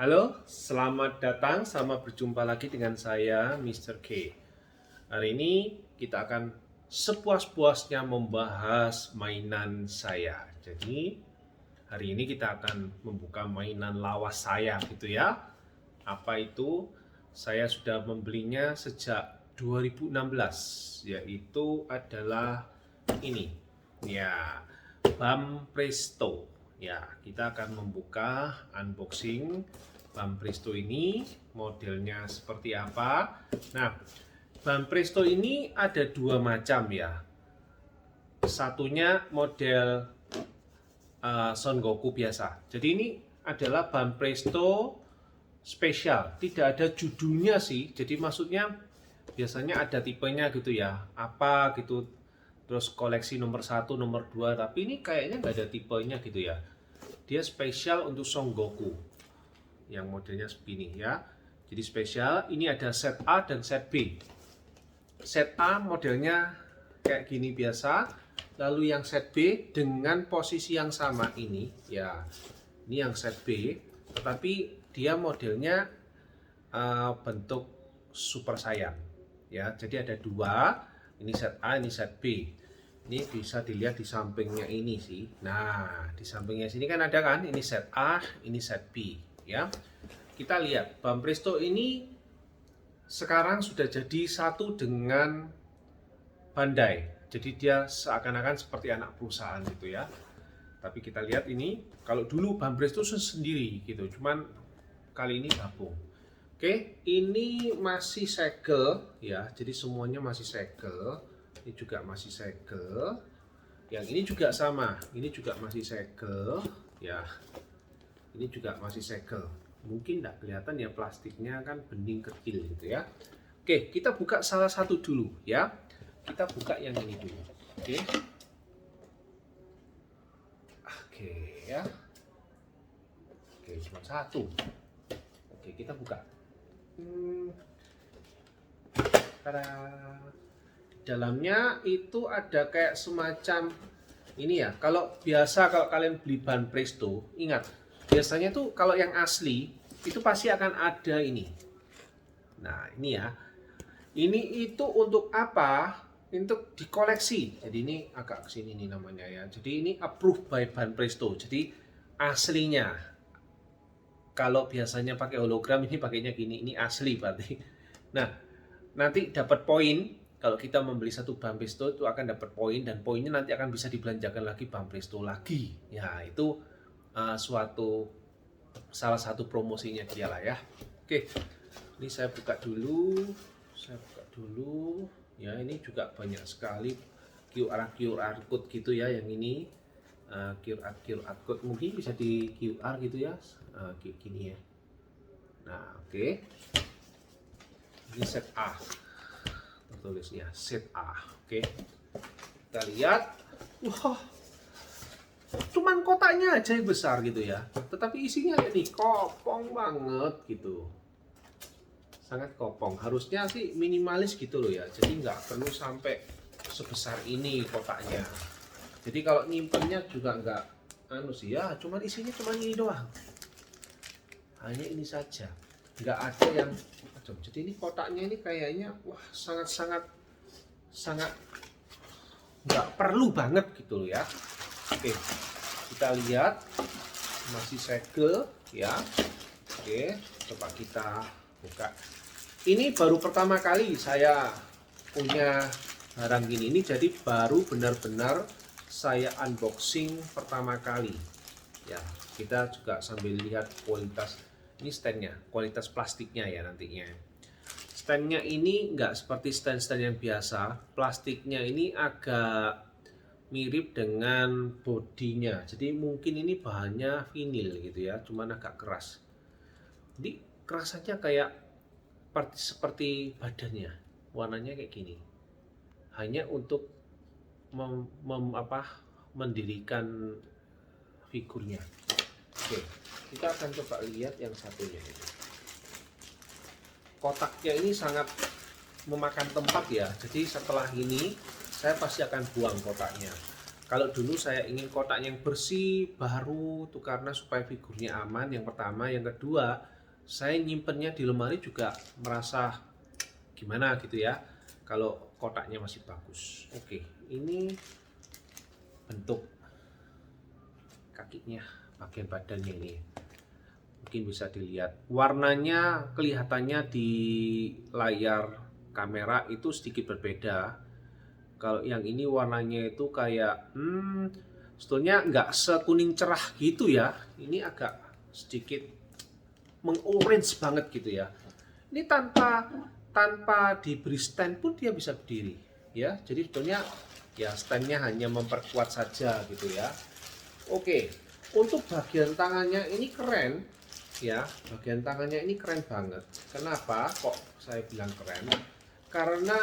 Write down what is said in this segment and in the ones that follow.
Halo, selamat datang, selamat berjumpa lagi dengan saya, Mr. K. Hari ini kita akan sepuas-puasnya membahas mainan saya. Jadi, hari ini kita akan membuka mainan lawas saya gitu ya. Apa itu? Saya sudah membelinya sejak 2016, yaitu adalah ini. Ya, BAM Presto. Ya, kita akan membuka unboxing BAM Presto ini. Modelnya seperti apa? Nah, BAM Presto ini ada dua macam ya. Satunya model Son Goku biasa. Jadi ini adalah BAM Presto spesial. Tidak ada judulnya sih. Jadi maksudnya biasanya ada tipenya gitu ya. Apa gitu. Terus koleksi nomor 1, nomor 2. Tapi ini kayaknya nggak ada tipenya gitu ya. Dia spesial untuk Son Goku. Yang modelnya begini ya. Jadi spesial. Ini ada set A dan set B. Set A modelnya kayak gini biasa. Lalu yang set B dengan posisi yang sama ini ya. Ini yang set B. Tetapi dia modelnya bentuk Super Saiyan ya. Jadi ada dua. Ini set A, ini set B. Ini bisa dilihat di sampingnya ini sih. Nah, di sampingnya sini kan ada kan, ini set A, ini set B ya. Kita lihat BAM Presto ini sekarang sudah jadi satu dengan Bandai. Jadi dia seakan-akan seperti anak perusahaan gitu ya. Tapi kita lihat ini, kalau dulu BAM Presto sendiri gitu, cuman kali ini gabung. Oke, ini masih segel ya. Jadi semuanya masih segel. Ini juga masih segel. Yang ini juga sama. Ini juga masih segel ya. Ini juga masih segel. Mungkin tidak kelihatan ya, plastiknya kan bening kecil gitu ya. Oke, kita buka salah satu dulu ya. Kita buka yang ini dulu. Oke. Oke ya. Oke, cuma satu. Oke, kita buka. Tada. Dalamnya itu ada kayak semacam ini ya. Kalau kalian beli BAM Presto, ingat biasanya tuh kalau yang asli itu pasti akan ada ini. Nah, ini ya. Ini itu untuk apa? Untuk dikoleksi. Jadi ini agak kesini nih namanya ya. Jadi ini approved by BAM Presto. Jadi aslinya. Kalau biasanya pakai hologram, ini pakainya gini, ini asli berarti. Nah, nanti dapat poin. Kalau kita membeli satu BAM Presto itu akan dapat poin, dan poinnya nanti akan bisa dibelanjakan lagi BAM Presto lagi. Ya, itu salah satu promosinya dia lah ya. Oke, ini saya buka dulu. Ya, ini juga banyak sekali QR code gitu ya yang ini. QR code mungkin bisa di QR gitu ya, kayak gini ya. Nah, oke. Ini set A, tertulisnya set A. Oke, kita lihat. Wah, cuman kotaknya aja yang besar gitu ya, tetapi isinya ini kopong banget gitu, sangat kopong. Harusnya sih minimalis gitu loh ya, jadi nggak perlu sampai sebesar ini kotaknya. Jadi kalau nyimpennya juga nggak sih ya, cuman isinya cuman ini doang, hanya ini saja, nggak ada yang macam. Jadi ini kotaknya ini kayaknya wah sangat nggak perlu banget gitu loh ya. Oke, kita lihat masih segel ya. Oke, coba kita buka. Ini baru pertama kali saya punya barang gini. Ini jadi baru benar-benar saya unboxing pertama kali ya. Kita juga sambil lihat kualitas ini standnya, kualitas plastiknya ya nantinya. Standnya ini nggak seperti stand-stand yang biasa. Plastiknya ini agak mirip dengan bodinya. Jadi mungkin ini bahannya vinil gitu ya, cuman agak keras. Jadi kerasannya kayak seperti badannya. Warnanya kayak gini. Hanya untuk mendirikan figurnya. Oke, kita akan coba lihat yang satunya ini. Kotaknya ini sangat memakan tempat ya. Jadi setelah ini saya pasti akan buang kotaknya. Kalau dulu saya ingin kotaknya yang bersih, baru tuh, karena supaya figurnya aman. Yang pertama, yang kedua, saya nyimpennya di lemari juga merasa gimana gitu ya, kalau kotaknya masih bagus. Oke, ini bentuk kakinya, bagian badannya ini. Mungkin bisa dilihat. Warnanya kelihatannya di layar kamera itu sedikit berbeda. Kalau yang ini warnanya itu kayak sebetulnya nggak sekuning cerah gitu ya. Ini agak sedikit mengorange banget gitu ya. Ini tanpa diberi stand pun dia bisa berdiri ya. Jadi sebetulnya ya standnya hanya memperkuat saja gitu ya. Oke, untuk bagian tangannya ini keren ya. Bagian tangannya ini keren banget. Kenapa kok saya bilang keren? Karena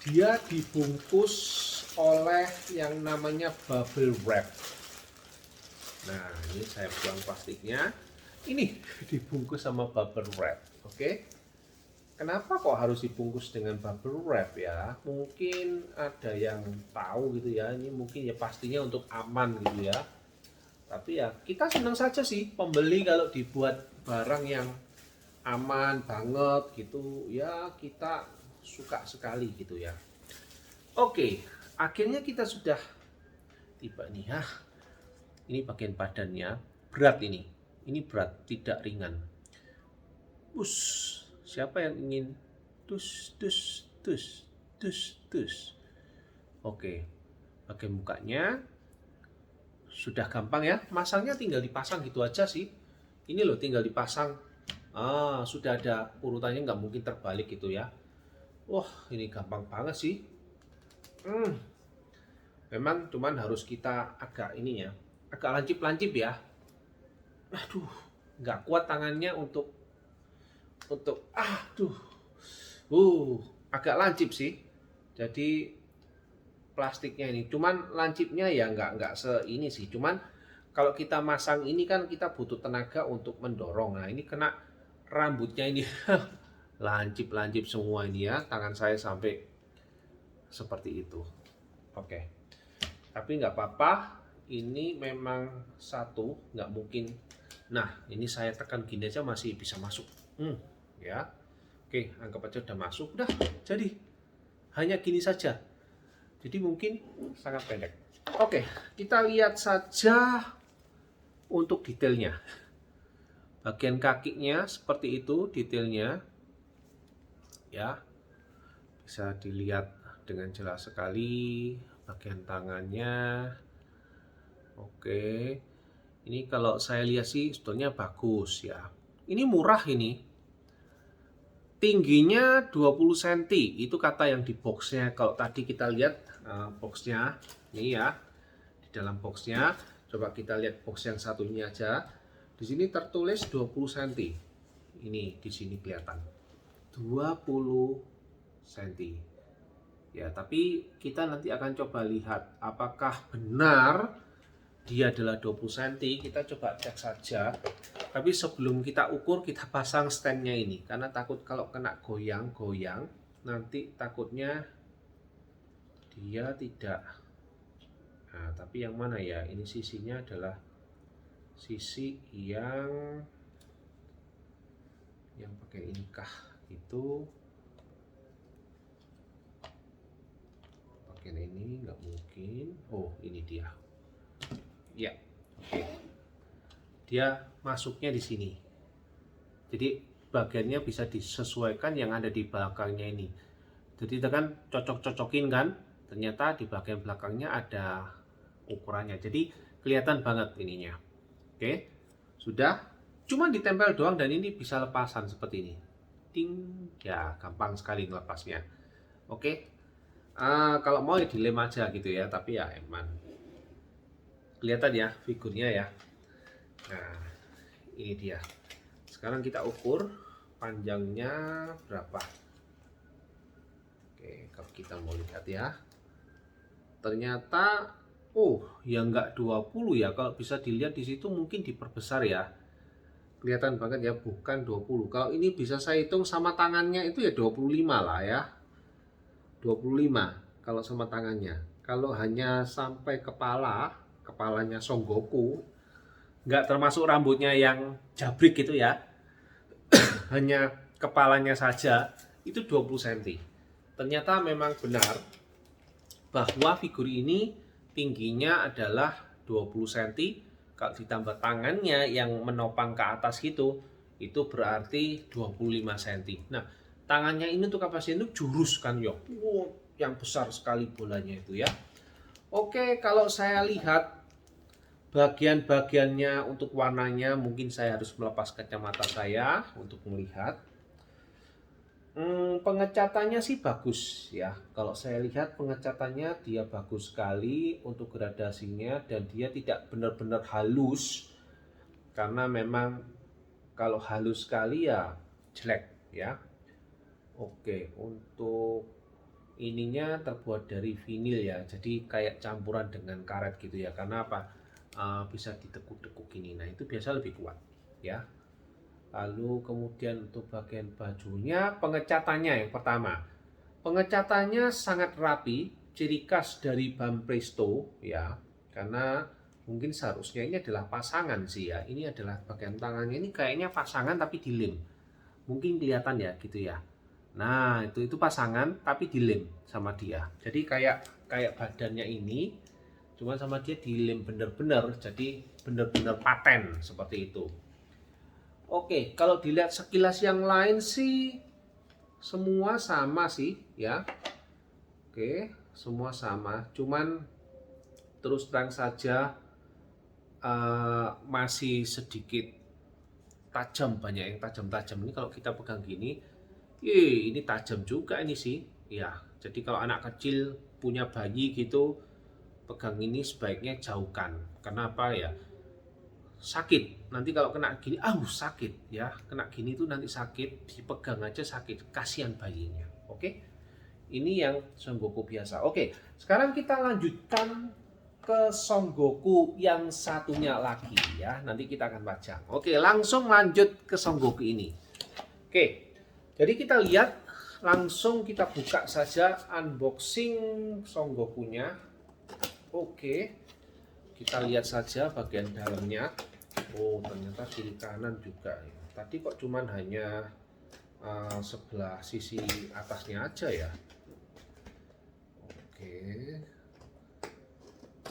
dia dibungkus oleh yang namanya bubble wrap. Nah, ini saya buang plastiknya. Ini dibungkus sama bubble wrap. Oke. Kenapa kok harus dibungkus dengan bubble wrap ya? Mungkin ada yang tahu gitu ya. Ini mungkin ya pastinya untuk aman gitu ya. Tapi ya kita senang saja sih pembeli kalau dibuat barang yang aman banget gitu. Ya kita suka sekali gitu ya. Oke, akhirnya kita sudah tiba nih ya. Ini bagian badannya berat ini. Ini berat, tidak ringan. Siapa yang ingin dus. Oke, bagian mukanya sudah gampang ya. Masangnya tinggal dipasang gitu aja sih. Ini loh tinggal dipasang. Sudah ada urutannya, nggak mungkin terbalik gitu ya. Wah, ini gampang banget sih. Memang cuman harus kita agak ini ya, agak lancip-lancip ya. Aduh, nggak kuat tangannya untuk agak lancip sih. Jadi plastiknya ini, cuman lancipnya ya nggak ini sih. Cuman kalau kita masang ini kan kita butuh tenaga untuk mendorong. Nah ini kena rambutnya ini lancip semua ini ya. Tangan saya sampai seperti itu. Oke. Tapi nggak apa-apa. Ini memang satu, nggak mungkin. Nah ini saya tekan gini aja masih bisa masuk. Ya. Oke, anggap aja udah masuk. Udah jadi. Hanya gini saja. Jadi mungkin sangat pendek. Oke, kita lihat saja untuk detailnya. Bagian kakinya seperti itu detailnya. Ya. Bisa dilihat dengan jelas sekali bagian tangannya. Oke. Ini kalau saya lihat sih sebetulnya bagus ya. Ini murah ini. Tingginya 20 cm. Itu kata yang di boxnya. Kalau tadi kita lihat boxnya ini ya. Di dalam boxnya coba kita lihat box yang satunya aja. Di sini tertulis 20 cm. Ini di sini kelihatan 20 cm. Ya, tapi kita nanti akan coba lihat apakah benar dia adalah 20 cm. Kita coba cek saja. Tapi sebelum kita ukur, kita pasang standnya ini. Karena takut kalau kena goyang-goyang, nanti takutnya dia tidak. Nah, tapi yang mana ya? Ini sisinya adalah sisi yang pakai inikah itu. Bagian ini nggak mungkin. Oh, ini dia. Ya, oke. Dia masuknya di sini. Jadi bagiannya bisa disesuaikan yang ada di belakangnya ini. Jadi kita kan cocok-cocokin kan. Ternyata di bagian belakangnya ada ukurannya. Jadi kelihatan banget ininya. Oke. Sudah. Cuma ditempel doang dan ini bisa lepasan seperti ini. Ting. Ya, gampang sekali melepasnya. Oke. Kalau mau ya dilem aja gitu ya. Tapi ya emang kelihatan ya figurnya ya. Nah, ini dia. Sekarang kita ukur panjangnya berapa. Oke, kalau kita mau lihat ya. Ternyata ya nggak 20 ya. Kalau bisa dilihat di situ mungkin diperbesar ya. Kelihatan banget ya, bukan 20. Kalau ini bisa saya hitung sama tangannya itu ya 25 lah ya. 25 kalau sama tangannya. Kalau hanya sampai kepalanya Son Goku, nggak termasuk rambutnya yang jabrik gitu ya. hanya kepalanya saja itu 20 cm. Ternyata memang benar bahwa figur ini tingginya adalah 20 cm. Kalau ditambah tangannya yang menopang ke atas gitu, itu berarti 25 cm. Nah, tangannya ini untuk kapasitas itu jurus kan yo. Wow, yang besar sekali bolanya itu ya. Oke, kalau saya lihat bagian-bagiannya untuk warnanya, mungkin saya harus melepas kacamata saya untuk melihat. Pengecatannya sih bagus ya. Kalau saya lihat pengecatannya dia bagus sekali untuk gradasinya, dan dia tidak benar-benar halus. Karena memang kalau halus sekali ya jelek ya. Oke, untuk ininya terbuat dari vinil ya. Jadi kayak campuran dengan karet gitu ya. Karena apa? Bisa ditekuk-tekuk ini. Nah, itu biasa lebih kuat ya. Lalu kemudian untuk bagian bajunya, pengecatannya yang pertama. Pengecatannya sangat rapi, ciri khas dari Bam Presto ya. Karena mungkin seharusnya ini adalah pasangan sih ya. Ini adalah bagian tangannya ini kayaknya pasangan tapi dilem. Mungkin kelihatan ya gitu ya. Nah, itu pasangan tapi dilem sama dia. Jadi kayak badannya ini cuma sama dia dilem bener-bener, jadi bener-bener paten seperti itu. Oke, kalau dilihat sekilas yang lain sih semua sama sih ya. Oke, semua sama. Cuman terus terang saja masih sedikit tajam, banyak yang tajam-tajam. Ini kalau kita pegang gini, ini tajam juga ini sih. Ya, jadi kalau anak kecil punya bayi gitu, pegang ini sebaiknya jauhkan. Kenapa ya? Sakit. Nanti kalau kena gini, sakit ya. Kena gini tuh nanti sakit, dipegang aja sakit. Kasihan bayinya. Oke. Ini yang Son Goku biasa. Oke, sekarang kita lanjutkan ke Son Goku yang satunya lagi ya. Nanti kita akan pajang. Oke, langsung lanjut ke Son Goku ini. Oke. Jadi kita lihat, langsung kita buka saja unboxing Son Goku-nya. Oke. Kita lihat saja bagian dalamnya. Oh, ternyata kiri kanan juga ya. Tadi kok cuman hanya sebelah sisi atasnya aja ya. Oke.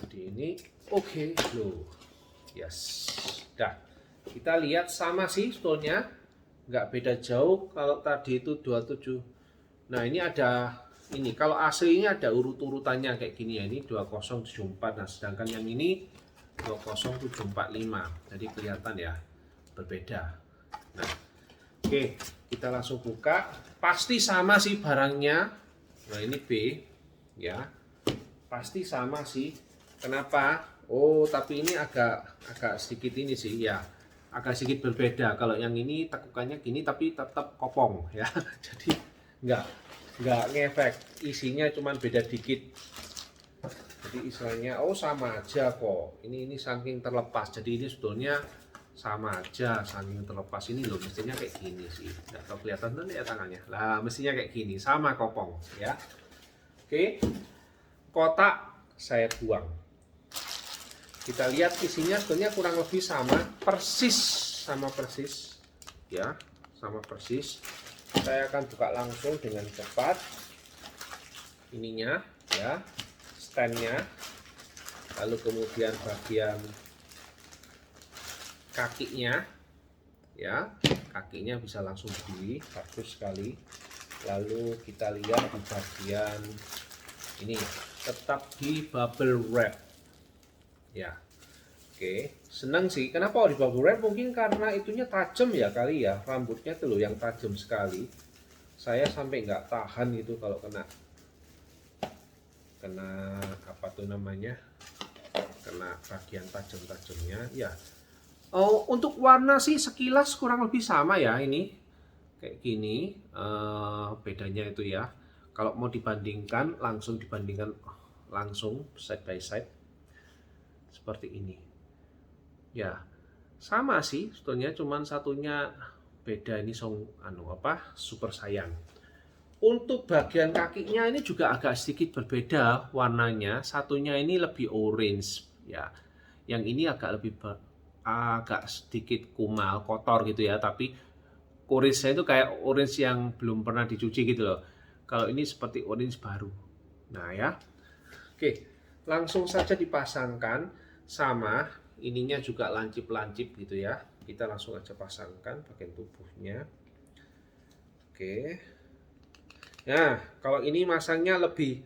Jadi ini oke loh. Yes. Dah. Kita lihat sama sih stolnya. Nggak beda jauh. Kalau tadi itu 27. Nah, ini ada ini. Kalau aslinya ada urut-urutannya kayak gini ya. Ini 2074. Nah, sedangkan yang ini 20745. Jadi kelihatan ya berbeda. Nah, oke, kita langsung buka. Pasti sama sih barangnya. Nah, ini B ya. Pasti sama sih. Kenapa? Oh, tapi ini agak sedikit ini sih ya. Agak sedikit berbeda. Kalau yang ini tekukannya gini tapi tetap kopong ya. Jadi nggak ngefek. Isinya cuman beda dikit. Jadi istilahnya sama aja kok. Ini saking terlepas. Jadi ini sebetulnya sama aja saking terlepas. Ini loh mestinya kayak gini sih. Nggak tahu kelihatan tuh ya tangannya. Lah mestinya kayak gini, sama kopong ya. Oke. Kotak saya buang. Kita lihat isinya sebetulnya kurang lebih sama persis ya, sama persis. Saya akan buka langsung dengan cepat ininya ya, standnya, lalu kemudian bagian kakinya ya, kakinya bisa langsung berdiri, bagus sekali. Lalu kita lihat di bagian ini tetap di bubble wrap ya. Oke, senang sih. Kenapa di bubble wrap? Mungkin karena itunya tajam ya kali ya, rambutnya tuh loh yang tajam sekali. Saya sampai nggak tahan gitu kalau kena apa tuh namanya, kena bagian tajam-tajamnya ya. Oh, untuk warna sih sekilas kurang lebih sama ya, ini kayak gini. Bedanya itu ya, kalau mau dibandingkan langsung side by side seperti ini ya, sama sih sebetulnya, cuman satunya beda. Ini super sayang. Untuk bagian kakinya ini juga agak sedikit berbeda warnanya. Satunya ini lebih orange ya. Yang ini agak sedikit kumal, kotor gitu ya. Tapi orange-nya itu kayak orange yang belum pernah dicuci gitu loh. Kalau ini seperti orange baru. Nah ya, oke, langsung saja dipasangkan. Sama ininya juga lancip-lancip gitu ya. Kita langsung aja pasangkan bagian tubuhnya. Oke. Nah, kalau ini masangnya lebih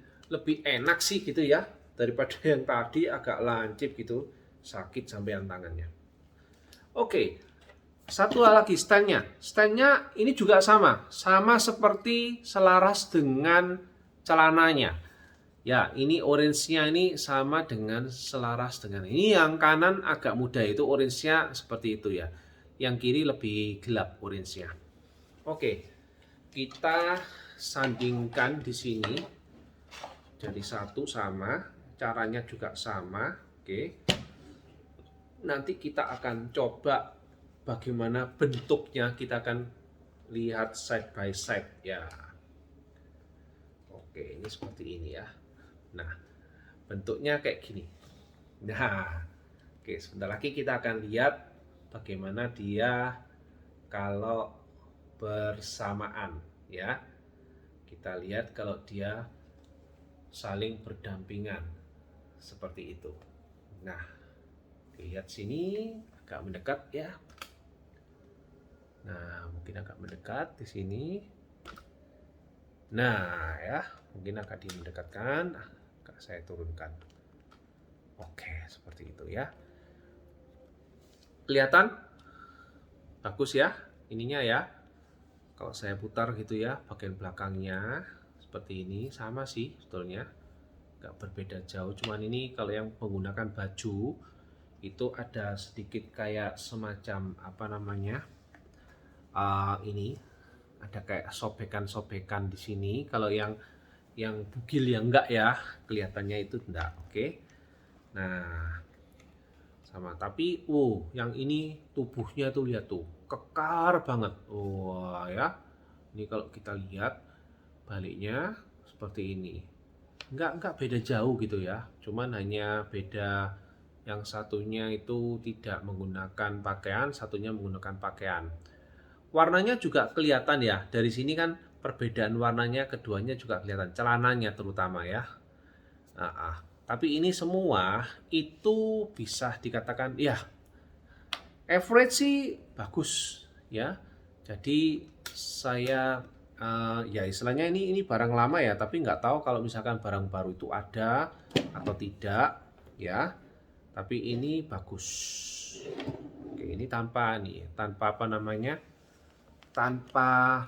enak sih gitu ya, daripada yang tadi agak lancip gitu, sakit sampean tangannya. Oke, satu hal lagi stand-nya. Stand-nya ini juga sama seperti selaras dengan celananya. Ya, ini orange-nya ini sama dengan selaras dengan ini. Yang kanan agak muda itu orange-nya seperti itu ya. Yang kiri lebih gelap orange-nya. Oke, kita sandingkan di sini. Jadi satu sama, caranya juga sama. Oke. Nanti kita akan coba bagaimana bentuknya, kita akan lihat side by side ya. Oke, ini seperti ini ya. Nah, bentuknya kayak gini. Nah, oke, sebentar lagi kita akan lihat bagaimana dia kalau bersamaan ya. Kita lihat kalau dia saling berdampingan seperti itu. Nah, lihat sini agak mendekat ya. Nah, mungkin agak mendekat di sini. Nah, ya, mungkin agak dimendekatkan. Agak saya turunkan. Oke, seperti itu ya. Kelihatan? Bagus ya ininya ya. Kalau saya putar gitu ya, bagian belakangnya seperti ini sama sih sebetulnya. Nggak berbeda jauh, cuman ini kalau yang menggunakan baju itu ada sedikit kayak semacam apa namanya, ini ada kayak sobekan-sobekan di sini. Kalau yang bugil ya enggak ya, kelihatannya itu enggak. Oke. Nah, sama tapi yang ini tubuhnya tuh lihat tuh kekar banget. Wah ya, ini kalau kita lihat baliknya seperti ini. Enggak beda jauh gitu ya, cuman hanya beda yang satunya itu tidak menggunakan pakaian, satunya menggunakan pakaian. Warnanya juga kelihatan ya, dari sini kan perbedaan warnanya keduanya juga kelihatan, celananya terutama ya. Tapi ini semua itu bisa dikatakan ya average sih bagus ya. Jadi saya ya istilahnya ini barang lama ya, tapi nggak tahu kalau misalkan barang baru itu ada atau tidak ya. Tapi ini bagus. Oke, ini tanpa apa namanya, tanpa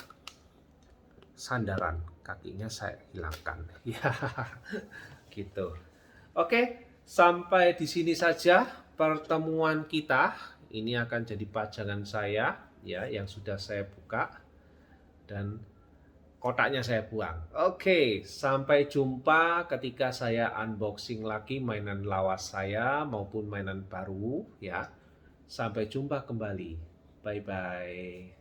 sandaran, kakinya saya hilangkan ya gitu. Oke, sampai di sini saja pertemuan kita. Ini akan jadi pajangan saya ya yang sudah saya buka dan kotaknya saya buang. Oke, sampai jumpa ketika saya unboxing lagi mainan lawas saya maupun mainan baru ya. Sampai jumpa kembali. Bye bye.